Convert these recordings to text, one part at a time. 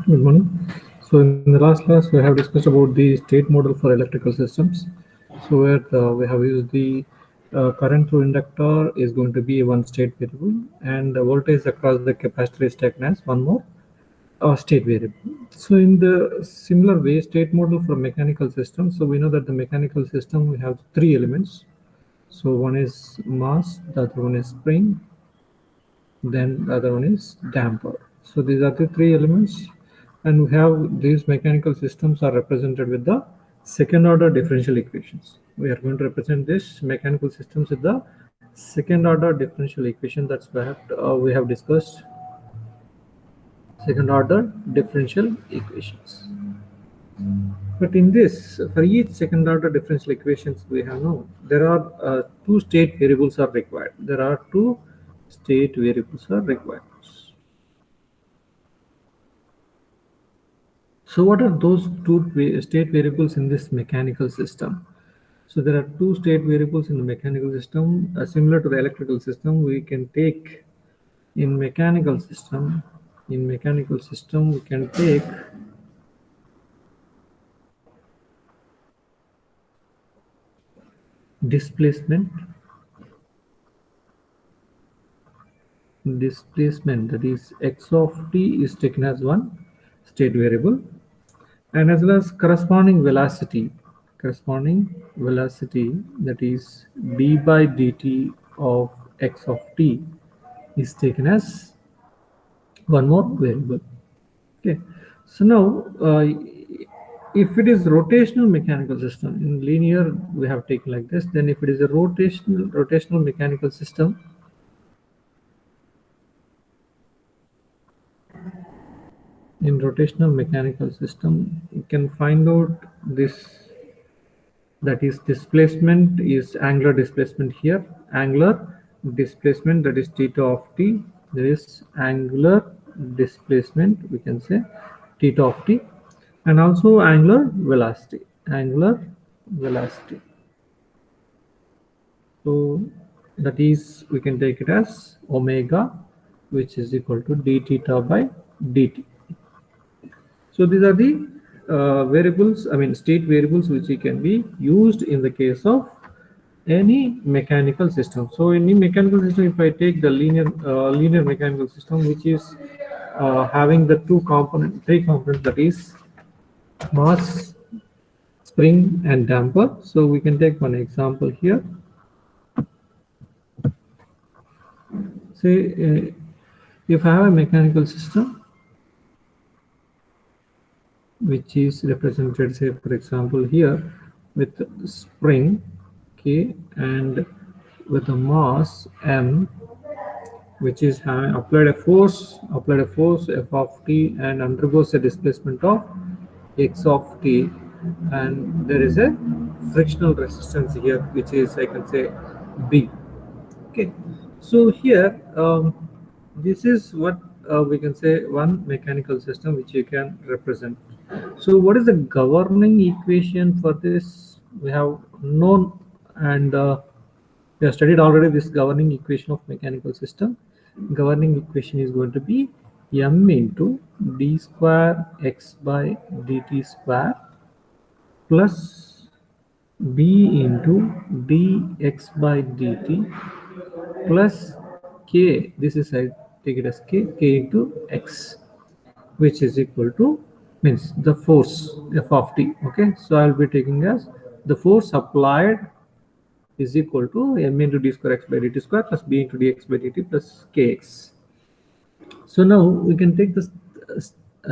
Good morning. So in the last class, we have discussed about the state model for electrical systems. So where we have used the current through inductor is going to be one state variable, and the voltage across the capacitor is taken as one more state variable. So in the similar way, state model for mechanical system. So we know that the mechanical system we have three elements. So one is mass, the other one is spring, then the other one is damper. So these are the three elements, and we have these mechanical systems are represented with the second order differential equations. We are going to represent this mechanical systems with the second order differential equation. That's what we have discussed, second order differential equations. But in this, for each second order differential equations, we have no, there are two state variables are required. There are two state variables are required. So what are those two state variables in this mechanical system? So there are two state variables in the mechanical system, similar to the electrical system. We can take in mechanical system. In mechanical system, we can take displacement. Displacement, that is x of t, is taken as one state variable, and as well as corresponding velocity, that is d by dt of x of t, is taken as one more variable. Okay, so now if it is rotational mechanical system, in linear we have taken like this, then if it is a rotational mechanical system, in rotational mechanical system you can find out this, that is displacement is angular displacement here, angular displacement, that is theta of t, there is angular displacement, we can say theta of t, and also angular velocity. So that is, we can take it as omega, which is equal to d theta by dt. So these are the variables, I mean state variables, which can be used in the case of any mechanical system. So in any mechanical system, if I take the linear mechanical system, which is having the three components, that is mass, spring, and damper. So we can take one example here. Say if I have a mechanical system which is represented, say for example here, with spring k and with a mass m, which is having applied a force f of t and undergoes a displacement of x of t, and there is a frictional resistance here, which is, I can say, b. Okay, so here this is what we can say one mechanical system which you can represent. So what is the governing equation for this? We have known, and we have studied already this governing equation of mechanical system. Governing equation is going to be m into d square x by dt square plus b into dx by dt plus k, this is, I take it as k into x, which is equal to, means the force f of t. Okay, so I'll be taking as the force applied is equal to m into d square x by dt square plus b into dx by dt plus kx. So now we can take the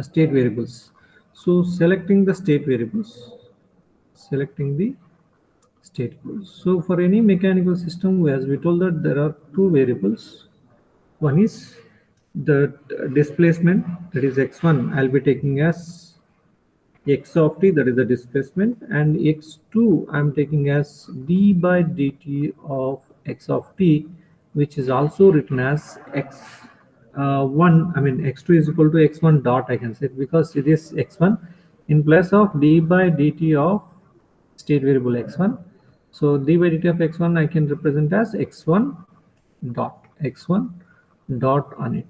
state variables. So selecting the state variables, so for any mechanical system, as we told, that there are two variables. One is the displacement, that is x1, I'll be taking as x of t, that is the displacement, and x2 I'm taking as d by dt of x of t, which is also written as x1, I mean x2 is equal to x1 dot, I can say, because it is x1 in place of d by dt of state variable x1. So d by dt of x1 I can represent as x1 dot on it.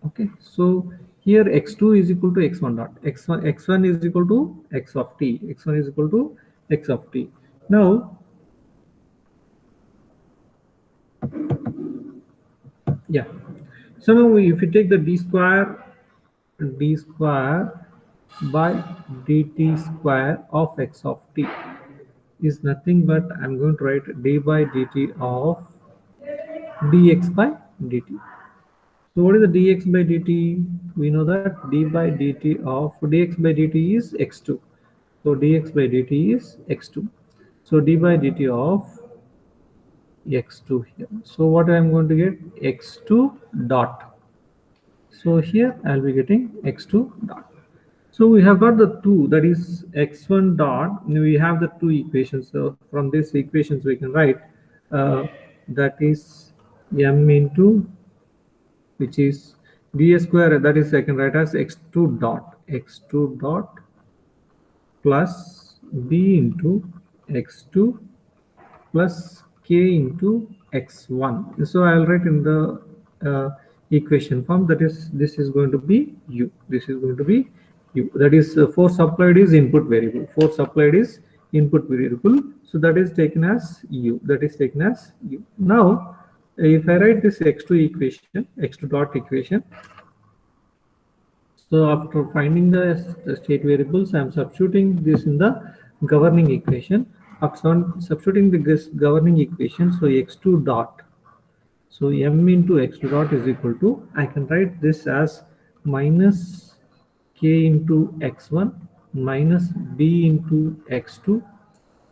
Okay, so Here x2 is equal to x1 dot, x1 is equal to x of t, x1 is equal to x of t. Now, yeah, so now if you take the d square by dt square of x of t is nothing but I'm going to write d by dt of dx by dt. So what is the dx by dt? We know that d by dt of dx by dt is x2. So dx by dt is x2. So d by dt of x2 here. So what I'm going to get? x2 dot. So here I'll be getting x2 dot. So we have got the two, that is x1 dot. We have the two equations. So from these equations we can write that is m into, which is d square, that is I can write as x2 dot, x2 dot plus b into x2 plus k into x1. So I'll write in the equation form, that is this is going to be u, this is going to be u, that is force applied is input variable, force applied is input variable, so that is taken as u, that is taken as u. Now if I write this x2 equation, x2 dot equation, so after finding the state variables, I am substituting this in the governing equation. After substituting this governing equation, so x2 dot, so m into x2 dot is equal to, I can write this as minus k into x1 minus b into x2,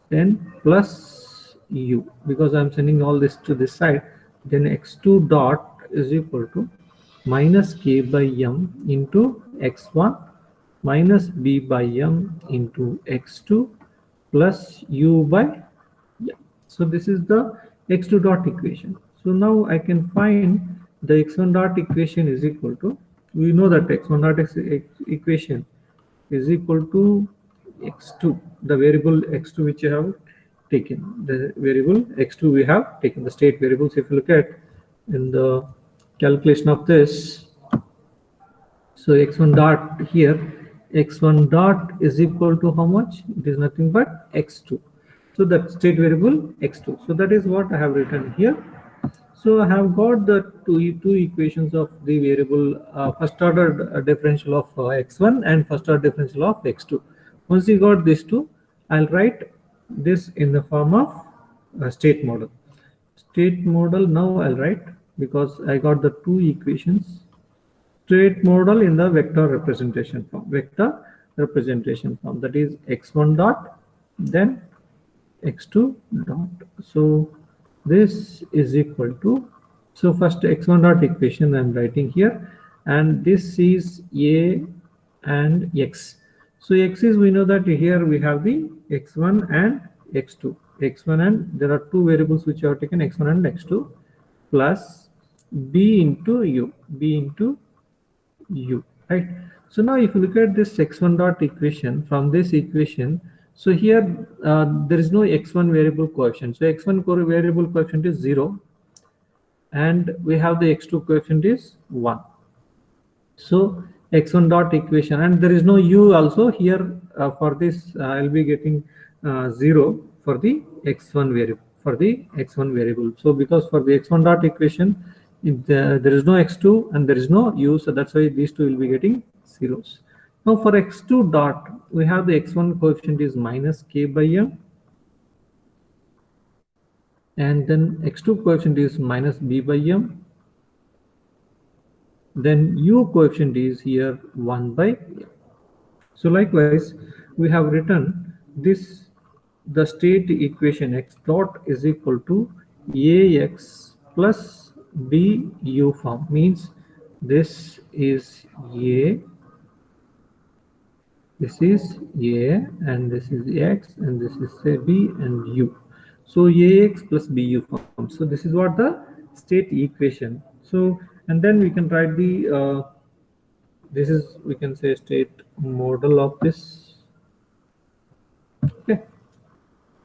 then plus u, because I'm sending all this to this side, then x2 dot is equal to minus k by m into x1 minus b by m into x2 plus u by m. So this is the x2 dot equation. So now I can find the x1 dot equation is equal to, we know that x1 dot equation is equal to x2, the variable x2 which you have taken, the variable x2 we have taken, the state variables. If you look at in the calculation of this, so x1 dot here, x1 dot is equal to how much? It is nothing but x2. So that state variable x2. So that is what I have written here. So I have got the two equations of the variable first order differential of x1 and first order differential of x2. Once you got these two, I'll write this in the form of state model. State model now I'll write, because I got the two equations. State model in the vector representation form. Vector representation form, that is x1 dot, then x2 dot. So this is equal to, so first x1 dot equation I'm writing here, and this is a and x. So x is, we know that here we have the x1 and x2, x1, and there are two variables which are taken, x1 and x2, plus b into u, b into u, right? So now if you look at this x1 dot equation, from this equation, so here there is no x1 variable coefficient, so x1 variable coefficient is 0, and we have the x2 coefficient is 1. So x1 dot equation, and there is no u also here, for this I'll be getting 0 for the x1 variable, for the x1 variable. So because for the x1 dot equation, there is no x2 and there is no u, so that's why these two will be getting zeros. Now for x2 dot, we have the x1 coefficient is minus k by m, and then x2 coefficient is minus b by m, then u coefficient is here 1 by m. So likewise, we have written this, the state equation x dot is equal to ax plus bu form, means this is a, this is a, and this is x, and this is say b and u. So ax plus bu form. So this is what the state equation. So, and then we can write the this is, we can say, state model of this. Okay,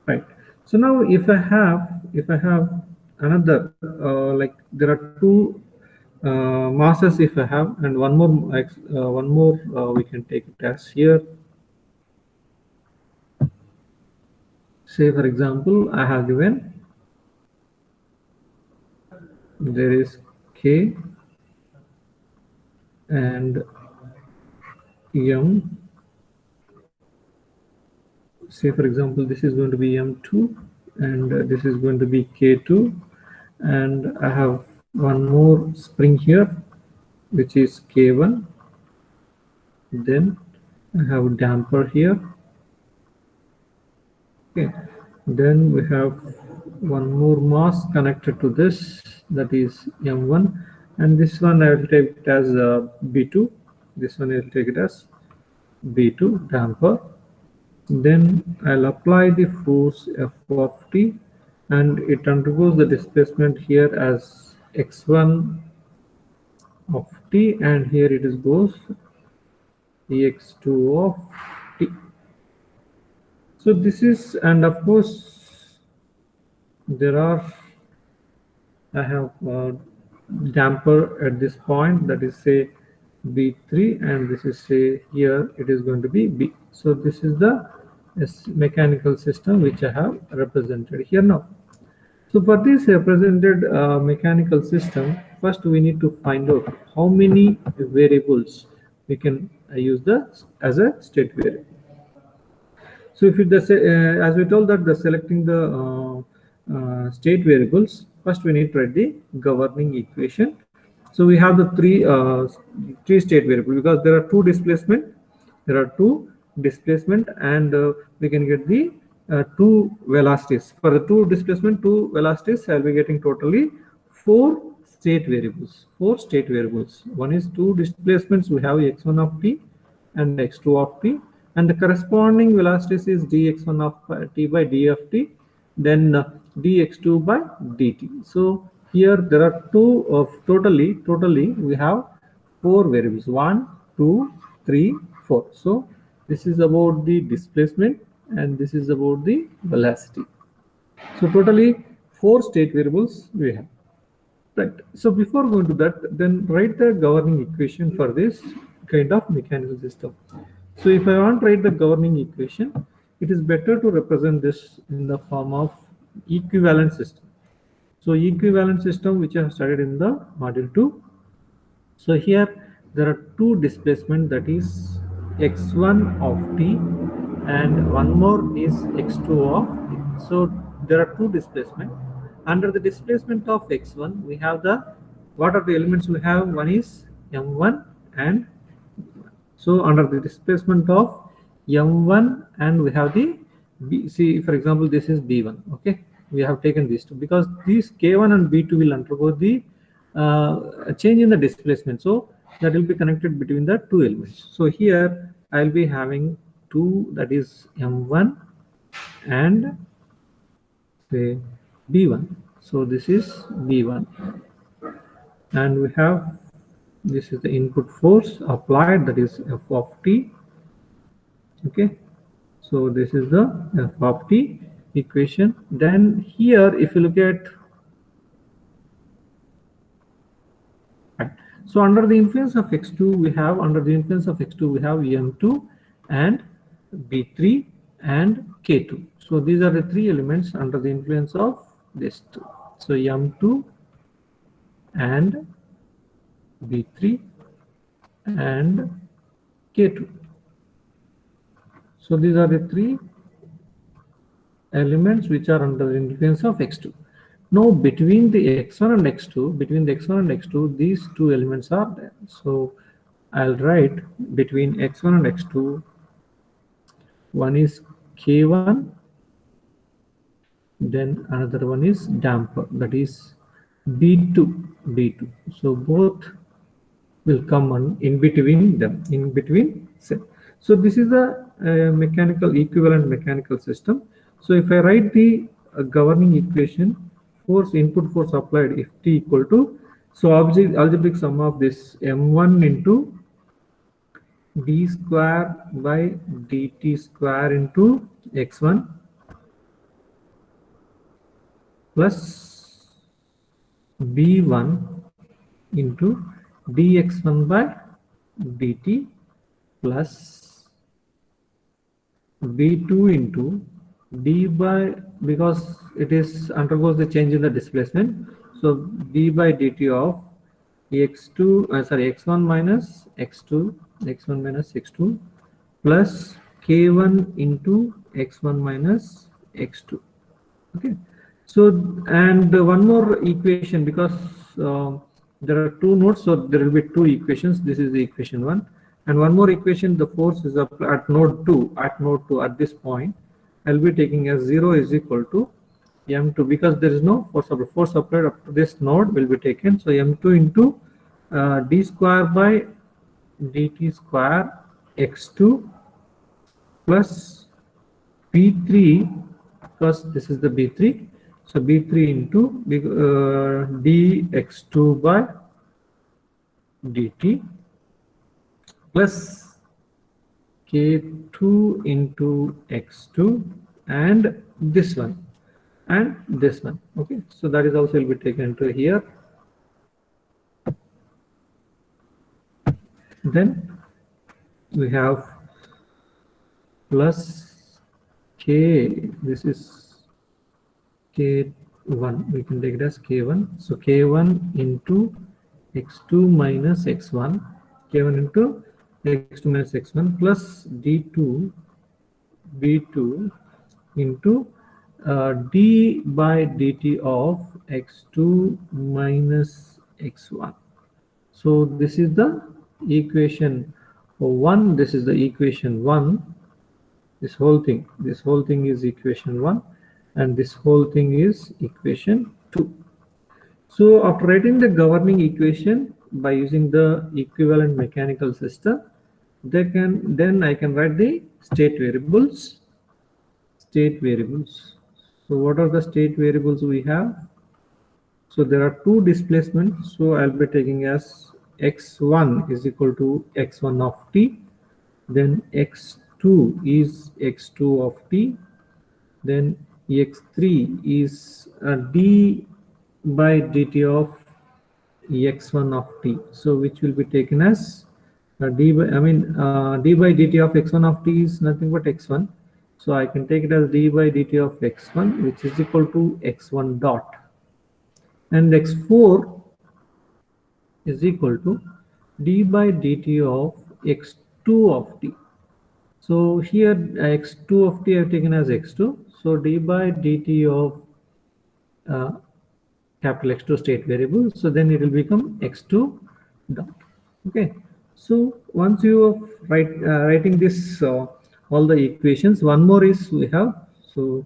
right. So now if I have another like there are two masses if I have, and one more we can take it as here. Say for example, I have given there is K and M. Say for example, this is going to be M2 and this is going to be K2, and I have one more spring here which is K1. Then I have damper here. Okay, then we have one more mass connected to this, that is M1, and this one I will take it as B2. This one I will take it as B2 damper. Then I'll apply the force F of t, and it undergoes the displacement here as x1 of t, and here it is goes x2 of t. So this is, and of course there are, I have damper at this point, that is say B3, and this is say here it is going to be B. So this is the mechanical system which I have represented here now. So for this represented mechanical system, first we need to find out how many variables we can use as a state variable. So if it as we told that the selecting the state variables, first we need to write the governing equation. So we have the three state variable, because there are two displacement. There are two displacement, and we can get the two velocities. For the two displacement, two velocities, I'll be getting totally four state variables. Four state variables. One is two displacements. We have x1 of t and x2 of t, and the corresponding velocities is dx1 of t by d of t, then dx2 by dt. So here there are two of totally we have four variables, 1, 2, 3, 4. So this is about the displacement and this is about the velocity. So totally four state variables we have. Right. So before going to that, then write the governing equation for this kind of mechanical system. So if I want to write the governing equation, it is better to represent this in the form of equivalent system. So equivalent system, which I have studied in the module 2. So here there are two displacement, that is x1 of t and one more is x2 of t. So there are two displacement. Under the displacement of x1, we have the, what are the elements we have? One is m1 and, so under the displacement of m1, and we have the b. See, for example, this is b1. Okay, we have taken these two because these k1 and b2 will undergo the change in the displacement, so that will be connected between the two elements. So here I'll be having two, that is m1 and say b1. So this is b1, and we have, this is the input force applied, that is f of t. Okay, so this is the f of t equation. Then here if you look at, so under the influence of x2 we have, m2 and b3 and k2. So these are the three elements under the influence of this two. So m2 and b3 and k2. So these are the three elements which are under the influence of x2. Now between the x1 and x2, these two elements are there. So I'll write between x1 and x2, one is k1, then another one is damper, that is b2. So both will come on in between them, so this is the equivalent mechanical system. So if I write the governing equation, input force applied if t equal to, so algebraic sum of this m1 into d square by dt square into x1 plus b1 into dx1 by dt plus v2 into d by, because it is undergoes the change in the displacement, so d by dt of x2 x1 minus x2, x1 minus x2 plus k1 into x1 minus x2. Okay, so and one more equation, because there are two nodes, so there will be two equations. This is the equation 1, and one more equation. The force is up at node 2, at this point I'll be taking as 0 is equal to m2, because there is no force applied up to this node will be taken, so m2 into d square by dt square x2 plus b3, because this is the b3, so b3 into dx2 by dt plus k2 into x2 and this one and this one. Okay, so that is also will be taken into here. Then we have plus k, this is k1, we can take it as k1, so k1 into x2 minus x1, k1 into x2 minus x1 plus d2 b2 into d by dt of x2 minus x1. So this is the equation 1, this is the equation 1, this whole thing is equation 1, and this whole thing is equation 2. So after writing the governing equation by using the equivalent mechanical system, then I can write the state variables. So what are the state variables we have? So there are two displacements, so I'll be taking as x1 is equal to x1 of t, then x2 is x2 of t, then x3 is d by dt of x1 of t, so which will be taken as d by dt of x1 of t is nothing but x1, so I can take it as d by dt of x1, which is equal to x1 dot, and x4 is equal to d by dt of x2 of t. So here x2 of t I have taken as x2, so d by dt of capital X2 state variable, so then it will become x2 dot. Okay, so once you writing this all the equations, one more is we have, so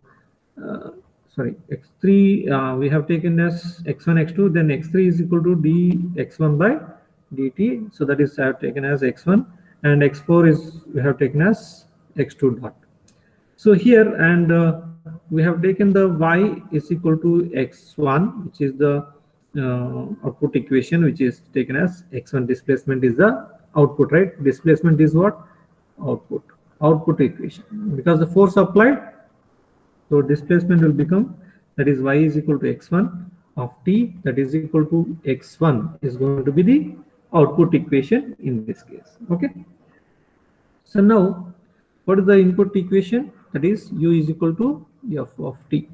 sorry, x3 we have taken as x1 x2, then x3 is equal to dx1 by dt, so that is I have taken as x1, and x4 is we have taken as x2 dot. So here, and we have taken the y is equal to x1, which is the output equation, which is taken as x1 displacement is the output, right? Displacement is what? Output equation, because the force applied, so displacement will become, that is y is equal to x1 of t, that is equal to x1 is going to be the output equation in this case. Okay, so now what is the input equation? That is u is equal to f of t.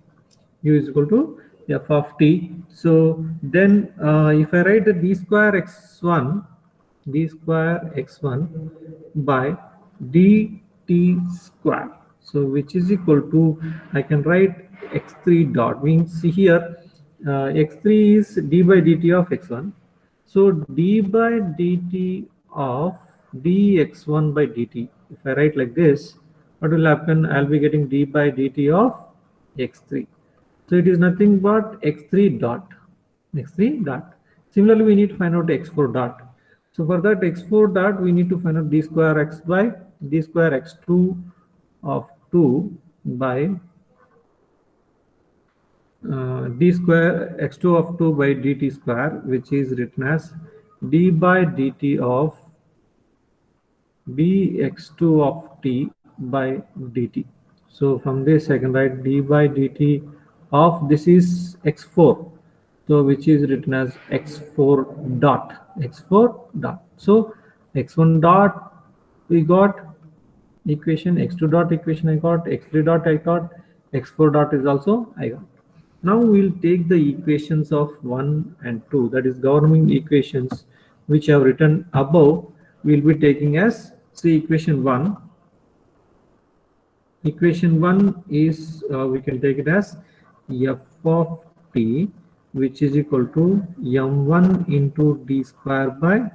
U is equal to f of t. So then if I write the d square x1 by dt square, so which is equal to, I can write x3 dot, means here x3 is d by dt of x1, so d by dt of dx1 by dt, if I write like this, what will happen? I'll be getting d by dt of x3, so it is nothing but x3 dot. Similarly, we need to find out x4 dot. So for that x4 dot, we need to find out d square x by d square x2 of 2 by d square x2 of 2 by dt square, which is written as d by dt of dx2 of t by dt. So from this I can write d by dt of, this is x4, So which is written as x4 dot, x4 dot. So x1 dot we got equation, x2 dot equation I got, x3 dot I got, x4 dot is also I got. Now we'll take the equations of 1 and 2, that is governing equations which I have written above. We'll be taking as, see, equation 1. Equation 1 is, we can take it as f of t, which is equal to m1 into d square by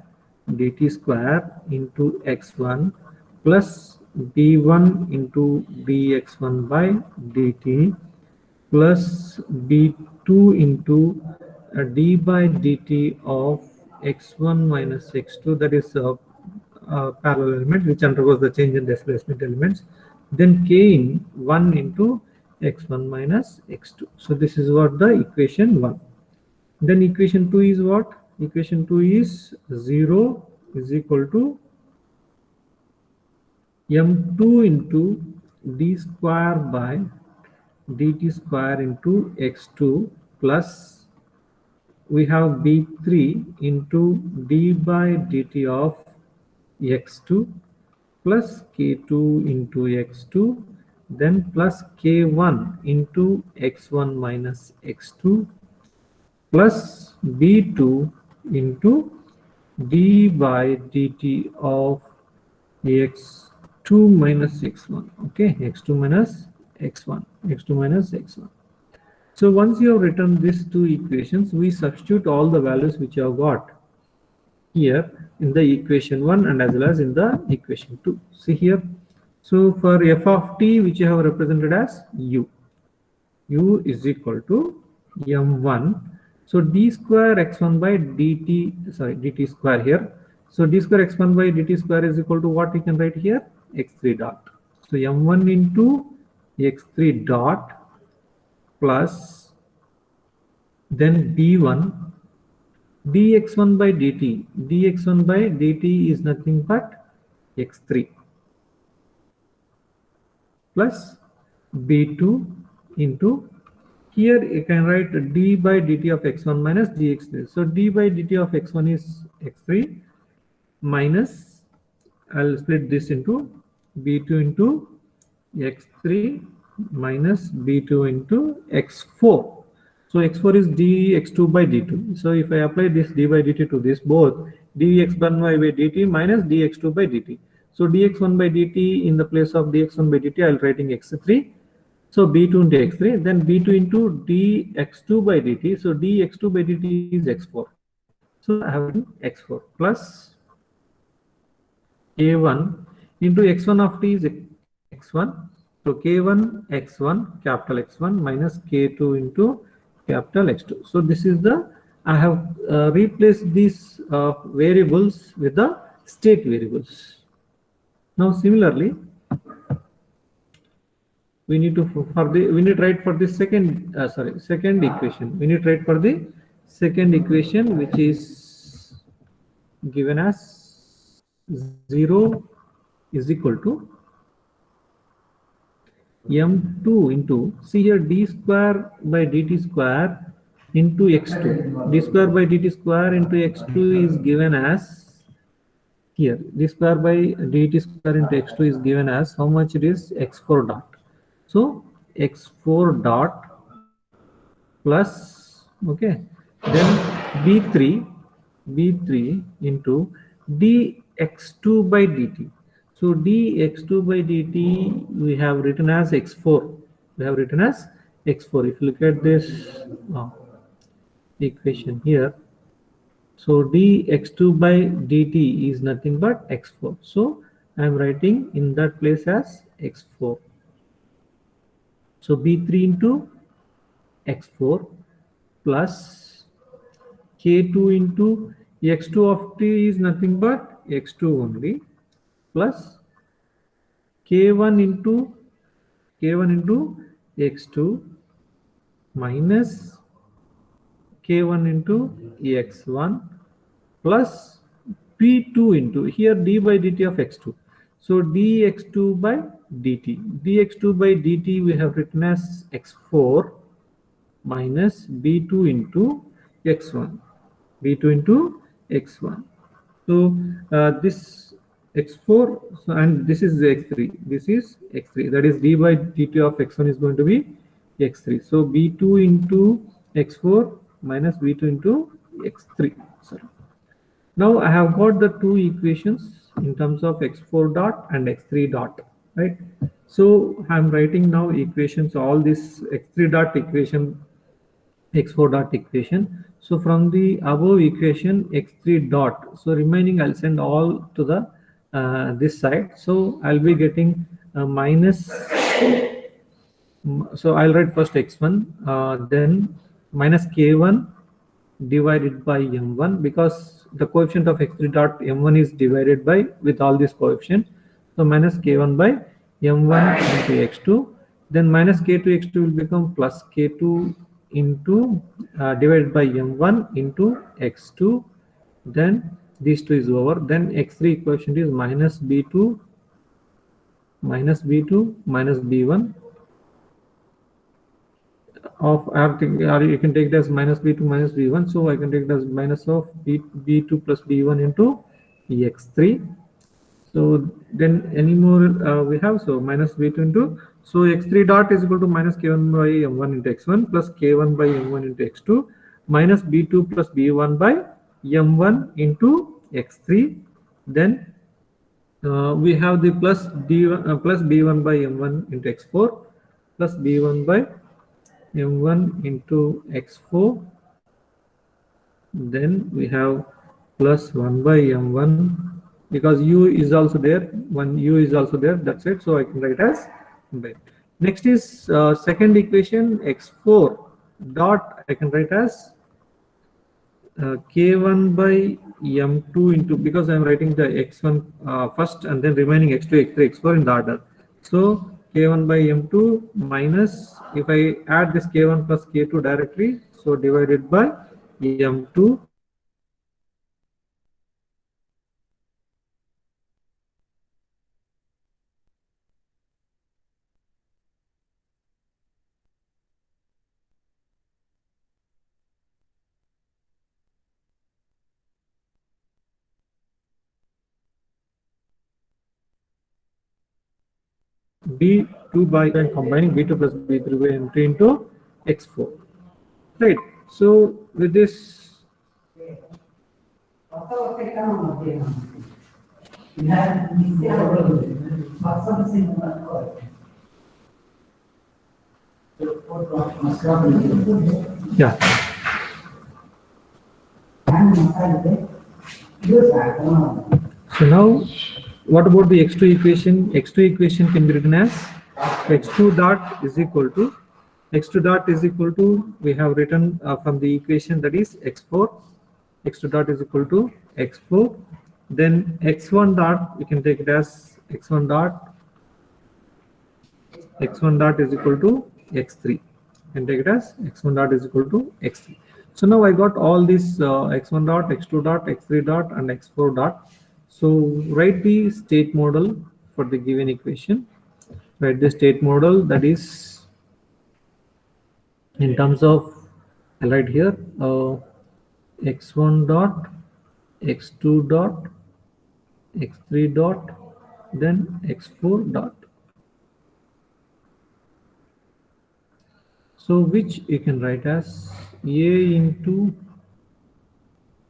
dt square into x1 plus b1 into dx1 by dt plus b2 into d by dt of x1 minus x2, that is parallel element which undergoes the change in displacement elements, then k in 1 into x1 minus x2. So this is what the equation 1. Then equation 2 is what? Equation 2 is 0 is equal to m2 into d square by dt square into x2 plus we have b3 into d by dt of x2 plus k2 into x2, then plus k1 into x1 minus x2 plus b2 into d by dt of x2 minus x1. Okay, x2 minus x1, x2 minus x1. So once you have written these two equations, we substitute all the values which you have got here in the equation 1 and as well as in the equation 2. See here. So for f of t, which you have represented as u, u is equal to m1. So d square x1 by dt, sorry, dt square here. So d square x1 by dt square is equal to what we can write here? x3 dot. So m1 into x3 dot plus then b1 dx1 by dt. dx1 by dt is nothing but x3 plus b2 into, here you can write d by dt of x1 minus dx3. So d by dt of x1 is x3 minus, I'll split this into b2 into x3 minus b2 into x4. So x4 is dx2 by dt. So if I apply this d by dt to this both, dx1 by dt minus dx2 by dt. So dx1 by dt in the place of dx1 by dt, I'll writing x3. So b2 into x3, then b2 into dx2 by dt. So dx2 by dt is x4. So I have written x4 plus k1 into x1 of t is x1. So k1 x1 capital X1 minus k2 into capital X2. So this is the, I have replaced these variables with the state variables. Now similarly, we need to write for the second second equation. We need to write for the second equation, which is given as 0 is equal to m2 into, see here, d square by dt square into x2. d square by dt square into x2 is given as, here d square by dt square into x2 is given as how much it is? x4 dot. So x4 dot plus, okay, then b3 into dx2 by dt. So dx2 by dt we have written as x4. We have written as x4. If you look at this equation here, so dx2 by dt is nothing but x4. So I am writing in that place as x4. So b3 into x4 plus k2 into x2 of t is nothing but x2 only, plus k1 into x2 minus k1 into x1 plus p2 into, here d by dt of x2. So dx2 by dt. dx2 by dt we have written as x4 minus b2 into x1, b2 into x1. So this x4, so, and this is x3. This is x3. That is d by dt of x1 is going to be x3. So b2 into x4 minus b2 into x3. Sorry. Now I have got the two equations in terms of x4 dot and x3 dot, right? So I'm writing now equations, all this x3 dot equation, x4 dot equation. So from the above equation x3 dot, so remaining I'll send all to the this side. So I'll be getting minus. So I'll write first x1, then minus k1 divided by m1, because the coefficient of x3 dot m1 is divided by with all these coefficients. So minus k1 by m1 into x2, then minus k2 x2 will become plus k2 into divided by m1 into x2, then these two is over, then x3 coefficient is minus b2 minus b1 of everything, or you can take it as minus b2 minus b1. So I can take it as minus of b2 plus b1 into x3. So then any more we have, so minus b2 into, so x3 dot is equal to minus k1 by m1 into x1 plus k1 by m1 into x2 minus b2 plus b1 by m1 into x3. Then we have the plus d1 plus b1 by m1 into x4 plus b1 by m1 into x4, then we have plus 1 by m1, because u is also there, one u is also there, that's it. So I can write as by. Next is second equation x4 dot, I can write as k1 by m2 into, because I am writing the x1 first and then remaining x2, x3, x4 in the order. So k1 by m2 minus, if I add this k1 plus k2 directly, so divided by m2 b2 by, and combining b2 plus b3 by m3 into x4, right? So with this, yeah. So now, what about the x2 equation? X2 equation can be written as x2 dot is equal to, x2 dot is equal to, we have written from the equation, that is x4, x2 dot is equal to x4, then x1 dot, we can take it as x1 dot is equal to x3, and take it as x1 dot is equal to x3. So now I got all these x1 dot, x2 dot, x3 dot, and x4 dot. So write the state model for the given equation. Write the state model, that is in terms of, I'll write here x1 dot, x2 dot, x3 dot, then x4 dot. So which you can write as a into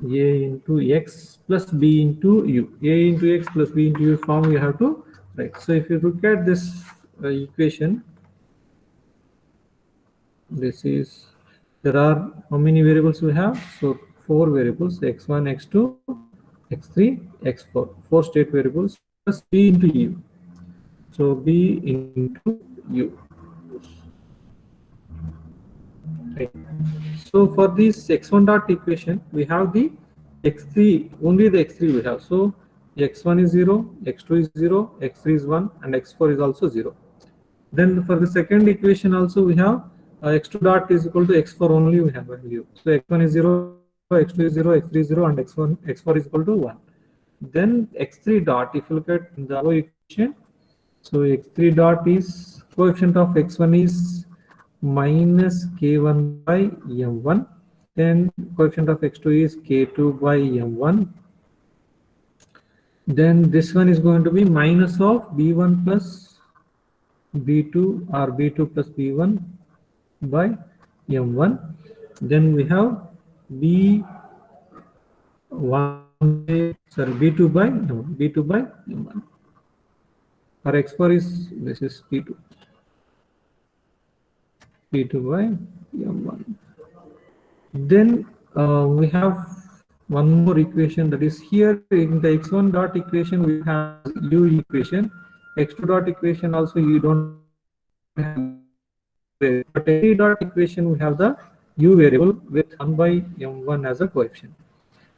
x plus b into u. A into x plus b into u form you have to write. So if you look at this equation, this is, there are how many variables we have? So 4 variables, x1, x2, x3, x4, 4 state variables plus b into u. So b into u. Right. So for this x1 dot equation, we have the x3, only the x3 we have. So x1 is 0, x2 is 0, x3 is 1, and x4 is also 0. Then for the second equation also we have x2 dot is equal to x4, only we have value. So x1 is 0, x2 is 0, x3 is 0, and x4 is equal to 1. Then x3 dot, if you look at the above equation, so x3 dot is, coefficient of x1 is minus k1 by m1, Then coefficient of x2 is k2 by m1. Then this one is going to be minus of b1 plus b2 or b2 plus b1 by m1. Then we have b1 by, sorry, b2 by m1, b2 by m1. Our x4 is, this is p2 by m1. Then we have one more equation, that is here in the x1 dot equation we have u equation, x2 dot equation also you don't have, but any dot equation we have the u variable with 1 by m1 as a coefficient.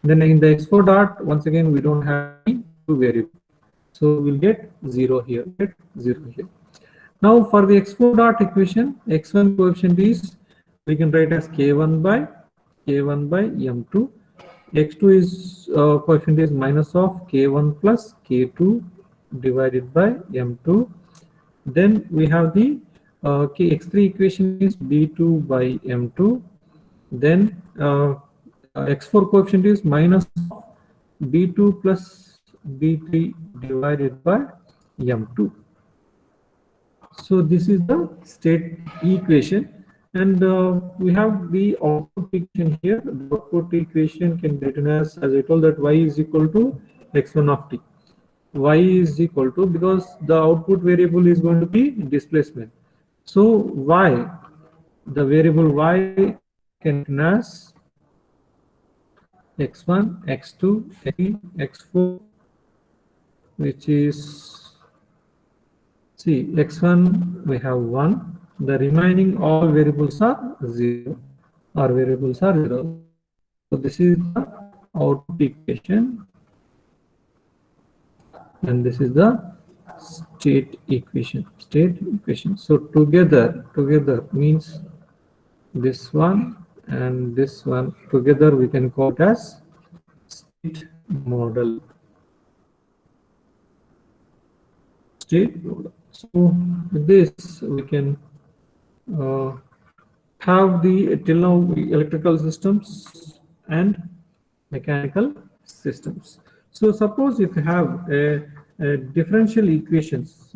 Then in the x4 dot, once again we don't have any u variable, so we'll get 0 here, Now for the x4 dot equation, x1 coefficient is, we can write as k1 by m2. x2 is coefficient is minus of k1 plus k2 divided by m2. Then we have the x3 equation is b2 by m2. Then x4 coefficient is minus b2 plus b3 divided by m2. So this is the state equation, and we have the output equation here. The output equation can be written as I told, that y is equal to x1 of t. Y is equal to, because the output variable is going to be displacement. So y, the variable y can be written as x1, x2, x3, x4, which is, see, x1 we have 1, the remaining all variables are 0, or variables are 0. So this is the output equation, and this is the state equation. So together means this one and this one together we can call it as state model. So with this we can have the till now electrical systems and mechanical systems. So suppose if you have a differential equations,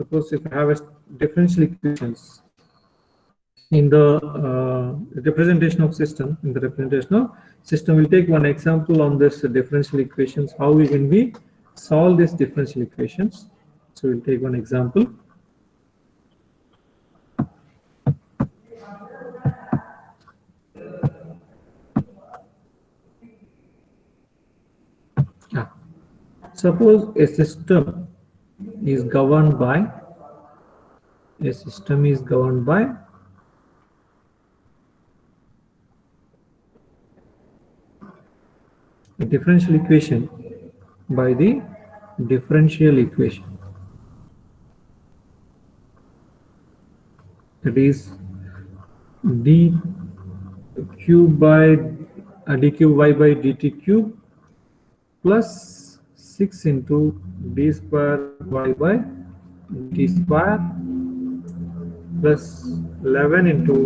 in the representation of system, we'll take one example on this differential equations, how we can solve these differential equations. So we'll take one example. Suppose a system is governed by a differential equation by the differential equation, that is dq by dqy by dt cube plus 6 into d square y by dt square plus 11 into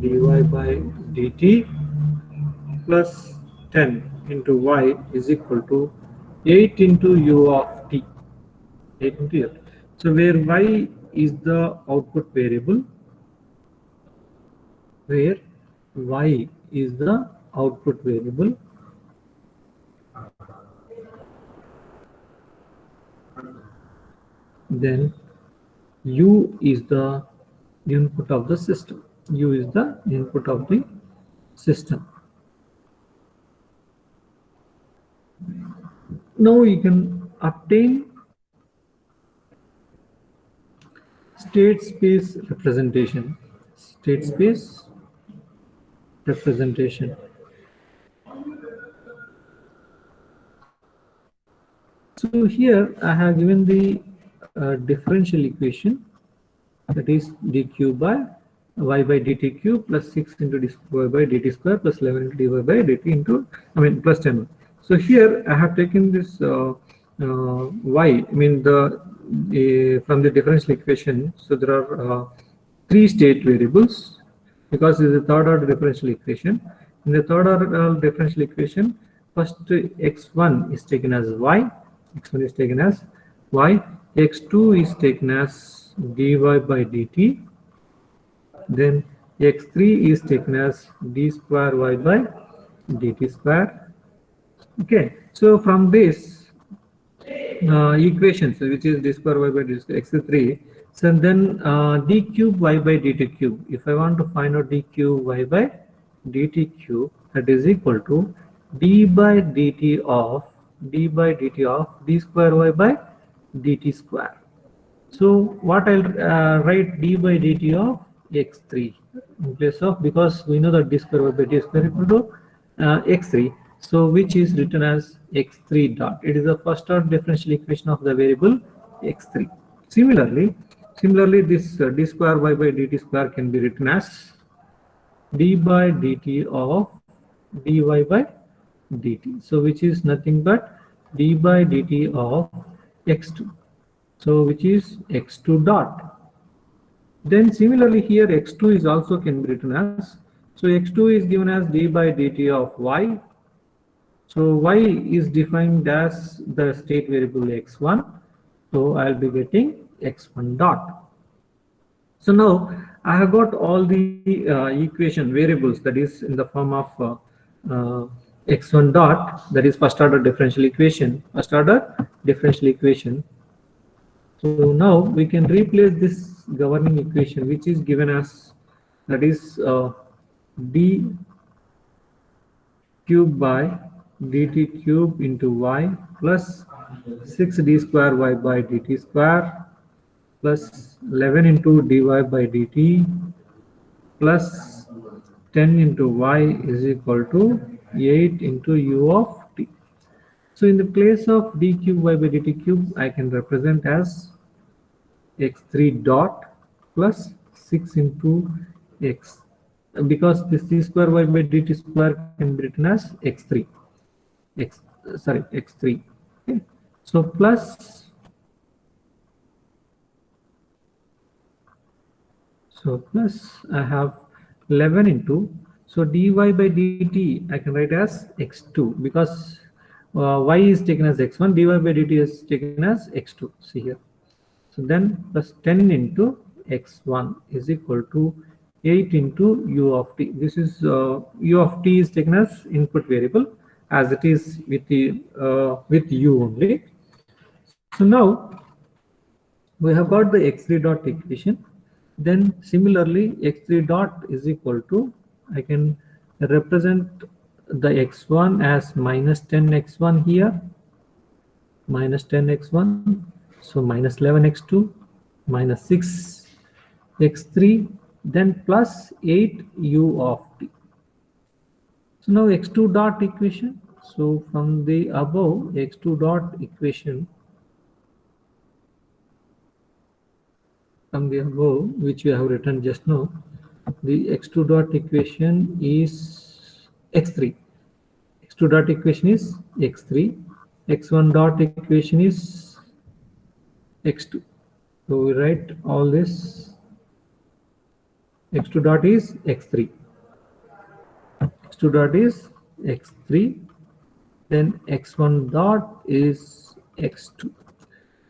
dy by dt plus 10 into y is equal to 8 into u of t. 8 into u. So where y is the output variable, then u is the input of the system. Now you can obtain state space representation. So here I have given the differential equation, that is dq by y by dt cube plus 6 into d square by dt square plus 11 into dy by dt into, plus 10. So here I have taken this y, from the differential equation. So there are 3 state variables, because it is a third order differential equation. In the third order differential equation, first x1 is taken as y, x1 is taken as y, x2 is taken as dy by dt, then x3 is taken as d square y by dt square. Okay, so from this equations, which is d square y by d square x3, so then d cube y by dt cube, if I want to find out d cube y by dt cube, that is equal to d by dt of d square y by dt square. So what I'll write d by dt of x3 in place of, because we know that d square by d square equal to x3. So which is written as x3 dot. It is the first order differential equation of the variable x3. Similarly, this d square y by dt square can be written as d by dt of dy by dt. So which is nothing but d by dt of x2. So which is x2 dot. Then similarly here x2 is also can be written as, so x2 is given as d by dt of y. So y is defined as the state variable x1. So I'll be getting x1 dot. So now I have got all the equation variables, that is in the form of x1 dot, that is first order differential equation. So now we can replace this governing equation, which is given as, that is d cube by dt cube into y plus 6d square y by dt square plus 11 into dy by dt plus 10 into y is equal to 8 into u of t. So in the place of d cube y by dt cube, I can represent as x3 dot plus 6 into x, because this d square y by dt square can be written as x3. X3. Okay. So plus I have 11 into, so dy by dt I can write as x2, because y is taken as x1, dy by dt is taken as x2. See here. So then plus 10 into x1 is equal to 8 into u of t. This is u of t is taken as input variable, as it is with the with u only. So now we have got the x3 dot equation. Then similarly x3 dot is equal to, I can represent the x1 as minus 10x1 here, minus 10x1, so minus 11x2, minus 6x3, then plus 8u of t. So now x2 dot equation. So from the above x2 dot equation, from the above which we have written just now, the x2 dot equation is x3. x2 dot equation is x3. x1 dot equation is x2. So we write all this. x2 dot is x3. x2 dot is x3. Then x1 dot is x2.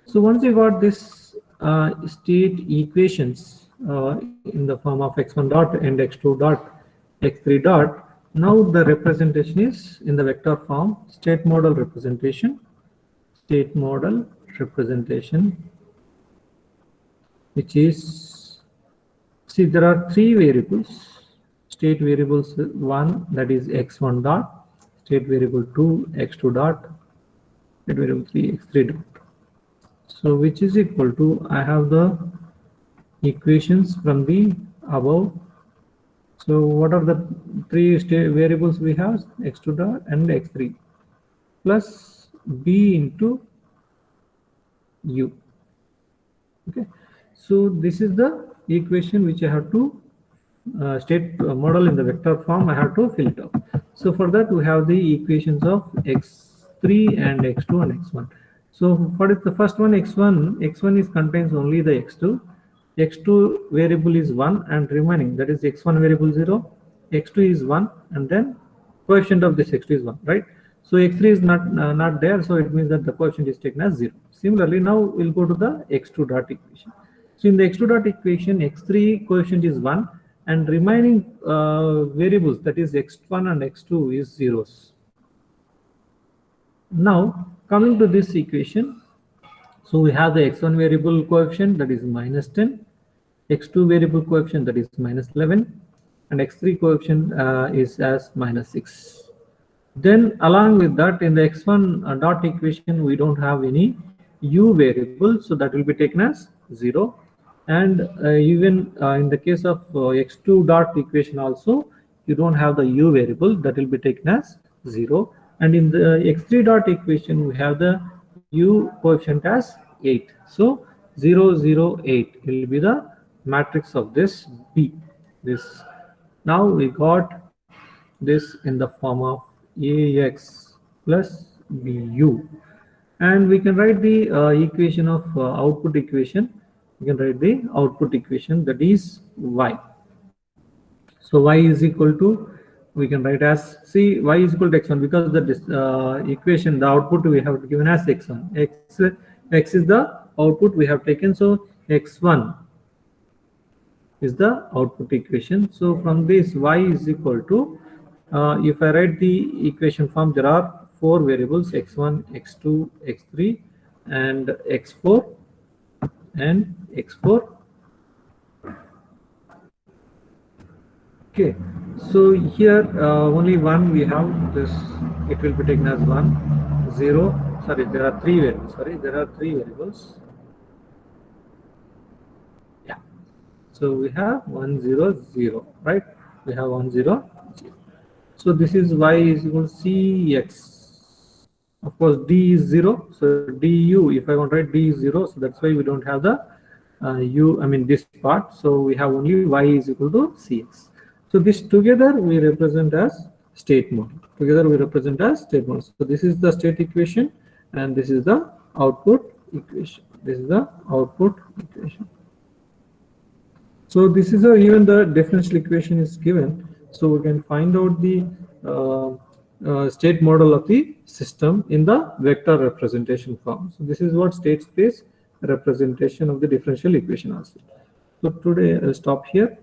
So once you got this state equations in the form of x1 dot and x2 dot, x3 dot, now the representation is in the vector form, state model representation, which is, see, there are three variables. State variables 1, that is x1 dot, state variable 2, x2 dot, state variable 3, x3 dot. So which is equal to, I have the equations from the above. So what are the three state variables we have? x2 dot and x3 plus b into u. Okay, so this is the equation which I have to state model in the vector form. I have to fill it out. So for that we have the equations of x3 and x2 and x1. So for the first one, x1 is contains only the x2 variable is 1 and remaining, that is x1 variable 0, x2 is 1 and then coefficient of this x2 is 1, right? So x3 is not there, so it means that the coefficient is taken as 0. Similarly, now we'll go to the x2 dot equation. So in the x2 dot equation, x3 coefficient is 1 and remaining variables, that is x1 and x2, is zeros. Now coming to this equation, so we have the x1 variable coefficient, that is minus 10, x2 variable coefficient, that is minus 11, and x3 coefficient is as minus 6. Then along with that, in the x1 dot equation, we don't have any u variable, so that will be taken as 0. And even in the case of x2 dot equation also, you don't have the u variable, that will be taken as 0. And in the x3 dot equation, we have the u coefficient as 8. So 0, 0, 8 will be the matrix of this B. This now we got this in the form of AX plus BU, and we can write the equation of output equation. We can write the output equation, that is Y. So Y is equal to, we can write as, see, Y is equal to x1, because the equation, the output we have given as x1. X is the output we have taken, so x1 is the output equation. So from this, Y is equal to, if I write the equation form, there are 4 variables, x1, x2, x3, and x4, and x4. Okay, so here only one we have this, it will be taken as 1, 0, sorry, there are 3 variables, there are 3 variables. Yeah, so we have 1, 0, 0, right? We have 1, 0, 0. So this is Y is equal to Cx. Of course, D is 0, so du, if I want to write D is 0, so that's why we don't have the u, I mean this part, so we have only Y is equal to Cx. So this together we represent as state model. Together we represent as state model. So this is the state equation, and this is the output equation. This is the output equation. So this is even the differential equation is given, so we can find out the state model of the system in the vector representation form. So this is what state space representation of the differential equation also. So today I'll stop here.